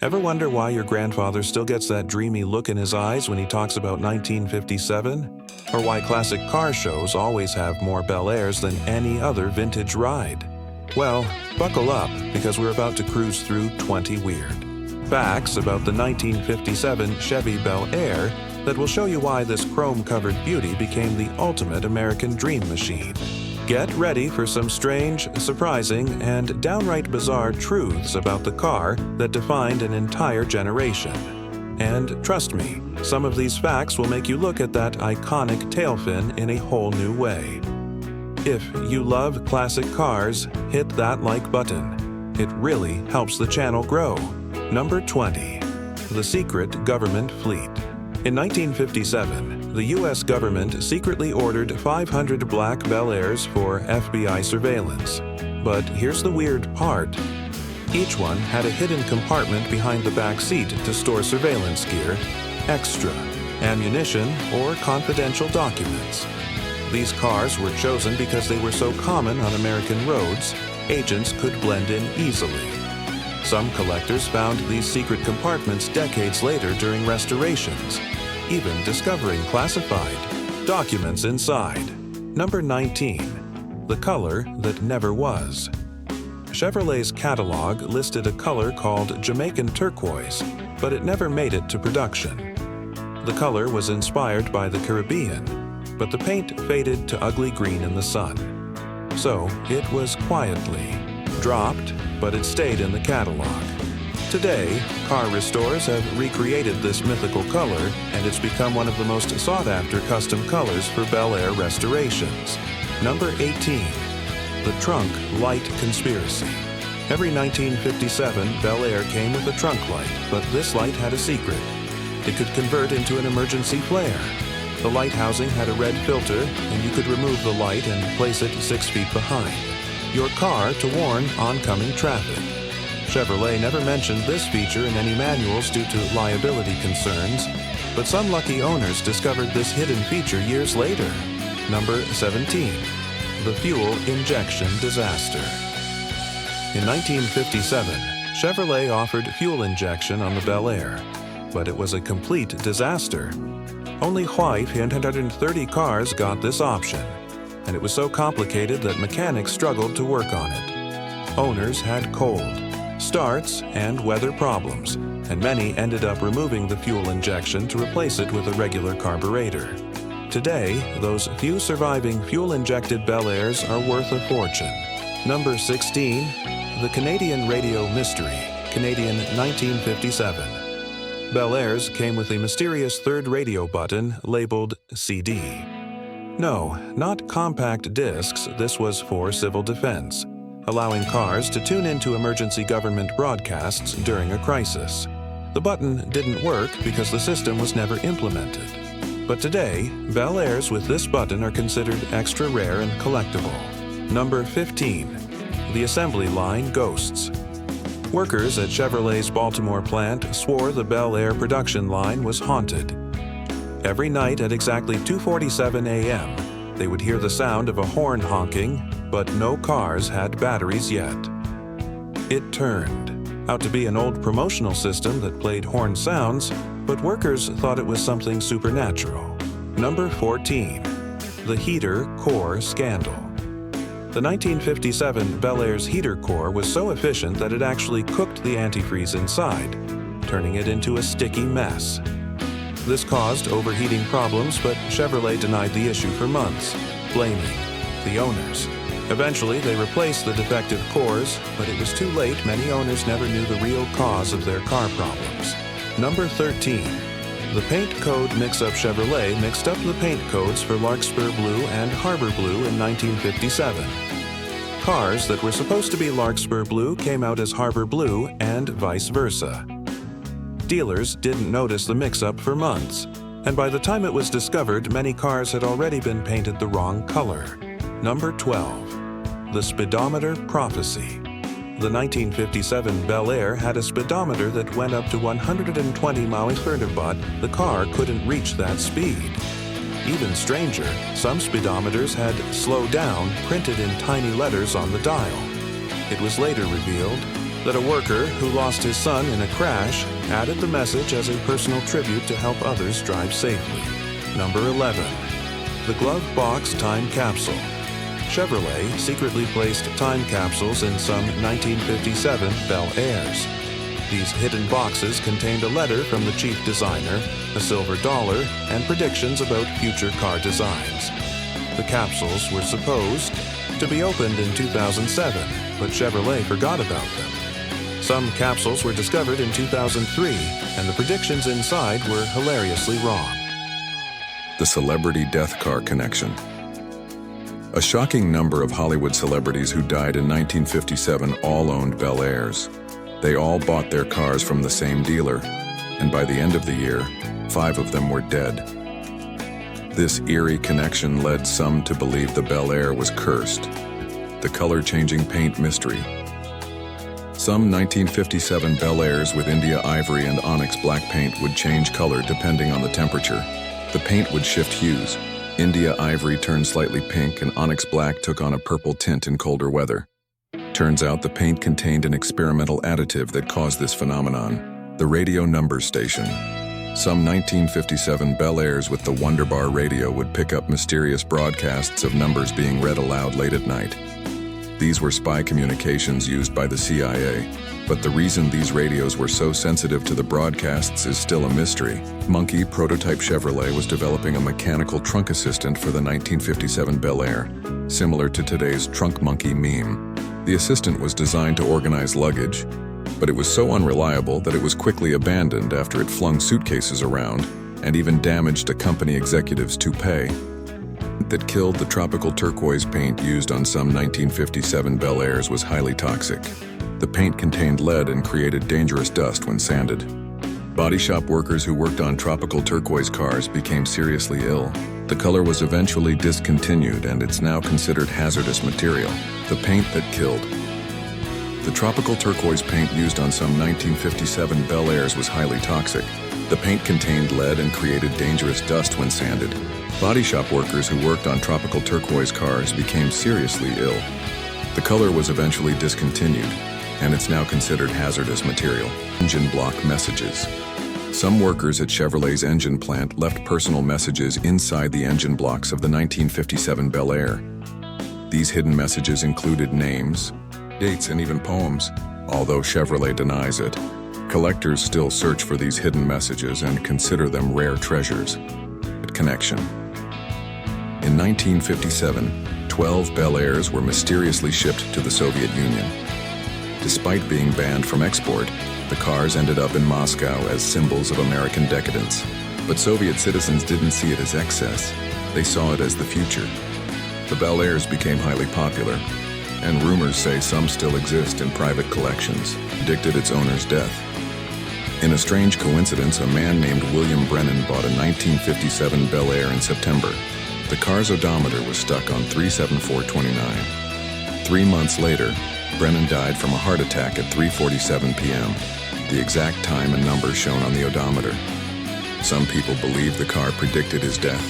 Ever wonder why your grandfather still gets that dreamy look in his eyes when he talks about 1957? Or why classic car shows always have more Bel Airs than any other vintage ride? Well, buckle up, because we're about to cruise through 20 weird facts about the 1957 Chevy Bel Air that will show you why this chrome-covered beauty became the ultimate American dream machine. Get ready for some strange, surprising, and downright bizarre truths about the car that defined an entire generation. And trust me, some of these facts will make you look at that iconic tail fin in a whole new way. If you love classic cars, hit that like button. It really helps the channel grow. Number 20. The Secret Government Fleet. In 1957, the U.S. government secretly ordered 500 black Bel Airs for FBI surveillance. But here's the weird part. Each one had a hidden compartment behind the back seat to store surveillance gear, extra, ammunition, or confidential documents. These cars were chosen because they were so common on American roads, agents could blend in easily. Some collectors found these secret compartments decades later during restorations, even discovering classified documents inside. Number 19. The color that never was. Chevrolet's catalog listed a color called Jamaican turquoise, but it never made it to production. The color was inspired by the Caribbean, but the paint faded to ugly green in the sun. So it was quietly dropped, but it stayed in the catalog. Today, car restorers have recreated this mythical color, and it's become one of the most sought-after custom colors for Bel Air restorations. Number 18. The Trunk Light Conspiracy. Every 1957 Bel Air came with a trunk light, but this light had a secret. It could convert into an emergency flare. The light housing had a red filter, and you could remove the light and place it 6 feet behind your car to warn oncoming traffic. Chevrolet never mentioned this feature in any manuals due to liability concerns, but some lucky owners discovered this hidden feature years later. Number 17. The Fuel Injection Disaster. In 1957, Chevrolet offered fuel injection on the Bel Air, but it was a complete disaster. Only 130 cars got this option, and it was so complicated that mechanics struggled to work on it. Owners had cold starts and weather problems, and many ended up removing the fuel injection to replace it with a regular carburetor. Today, those few surviving fuel-injected Bel Airs are worth a fortune. Number 16. The Canadian Radio Mystery, Canadian 1957. Bel Airs came with a mysterious third radio button labeled CD. No, not compact discs, this was for civil defense, allowing cars to tune into emergency government broadcasts during a crisis. The button didn't work because the system was never implemented. But today, Bel Airs with this button are considered extra rare and collectible. Number 15. The Assembly Line Ghosts. Workers at Chevrolet's Baltimore plant swore the Bel Air production line was haunted. Every night at exactly 2:47 a.m., they would hear the sound of a horn honking, but no cars had batteries yet. It turned out to be an old promotional system that played horn sounds, but workers thought it was something supernatural. Number 14. The Heater Core Scandal. The 1957 Bel Air's heater core was so efficient that it actually cooked the antifreeze inside, turning it into a sticky mess. This caused overheating problems, but Chevrolet denied the issue for months, blaming the owners. Eventually, they replaced the defective cores, but it was too late. Many owners never knew the real cause of their car problems. Number 13. The paint code mix-up. Chevrolet mixed up the paint codes for Larkspur Blue and Harbor Blue in 1957. Cars that were supposed to be Larkspur Blue came out as Harbor Blue and vice versa. Dealers didn't notice the mix-up for months, and by the time it was discovered, many cars had already been painted the wrong color. Number 12. The Speedometer Prophecy. The 1957 Bel Air had a speedometer that went up to 120 miles per hour, but the car couldn't reach that speed. Even stranger, some speedometers had "slow down" printed in tiny letters on the dial. It was later revealed that a worker who lost his son in a crash added the message as a personal tribute to help others drive safely. Number 11. The Glove Box Time Capsule. Chevrolet secretly placed time capsules in some 1957 Bel Airs. These hidden boxes contained a letter from the chief designer, a silver dollar, and predictions about future car designs. The capsules were supposed to be opened in 2007, but Chevrolet forgot about them. Some capsules were discovered in 2003, and the predictions inside were hilariously wrong. The celebrity death car connection. A shocking number of Hollywood celebrities who died in 1957 all owned Bel Airs. They all bought their cars from the same dealer, and by the end of the year, 5 of them were dead. This eerie connection led some to believe the Bel Air was cursed. The color-changing paint mystery. Some 1957 Bel Airs with India ivory and onyx black paint would change color depending on the temperature. The paint would shift hues. India ivory turned slightly pink and onyx black took on a purple tint in colder weather. Turns out the paint contained an experimental additive that caused this phenomenon, the radio number station. Some 1957 Bel Airs with the Wonderbar radio would pick up mysterious broadcasts of numbers being read aloud late at night. These were spy communications used by the CIA, but the reason these radios were so sensitive to the broadcasts is still a mystery. Monkey prototype Chevrolet was developing a mechanical trunk assistant for the 1957 Bel Air, similar to today's trunk monkey meme. The assistant was designed to organize luggage, but it was so unreliable that it was quickly abandoned after it flung suitcases around and even damaged a company executive's toupee. That killed the tropical turquoise paint used on some 1957 Bel Airs was highly toxic. The paint contained lead and created dangerous dust when sanded. Body shop workers who worked on tropical turquoise cars became seriously ill. The color was eventually discontinued and it's now considered hazardous material. The paint that killed. The tropical turquoise paint used on some 1957 Bel Airs was highly toxic. The paint contained lead and created dangerous dust when sanded. Body shop workers who worked on tropical turquoise cars became seriously ill. The color was eventually discontinued, and it's now considered hazardous material. Engine block messages. Some workers at Chevrolet's engine plant left personal messages inside the engine blocks of the 1957 Bel Air. These hidden messages included names, dates, and even poems, although Chevrolet denies it. Collectors still search for these hidden messages and consider them rare treasures. Connection. In 1957, 12 Bel Airs were mysteriously shipped to the Soviet Union. Despite being banned from export, the cars ended up in Moscow as symbols of American decadence. But Soviet citizens didn't see it as excess. They saw it as the future. The Bel Airs became highly popular, and rumors say some still exist in private collections, predicted its owner's death. In a strange coincidence, a man named William Brennan bought a 1957 Bel Air in September. The car's odometer was stuck on 37429. 3 months later, Brennan died from a heart attack at 3:47 p.m., the exact time and number shown on the odometer. Some people believe the car predicted his death.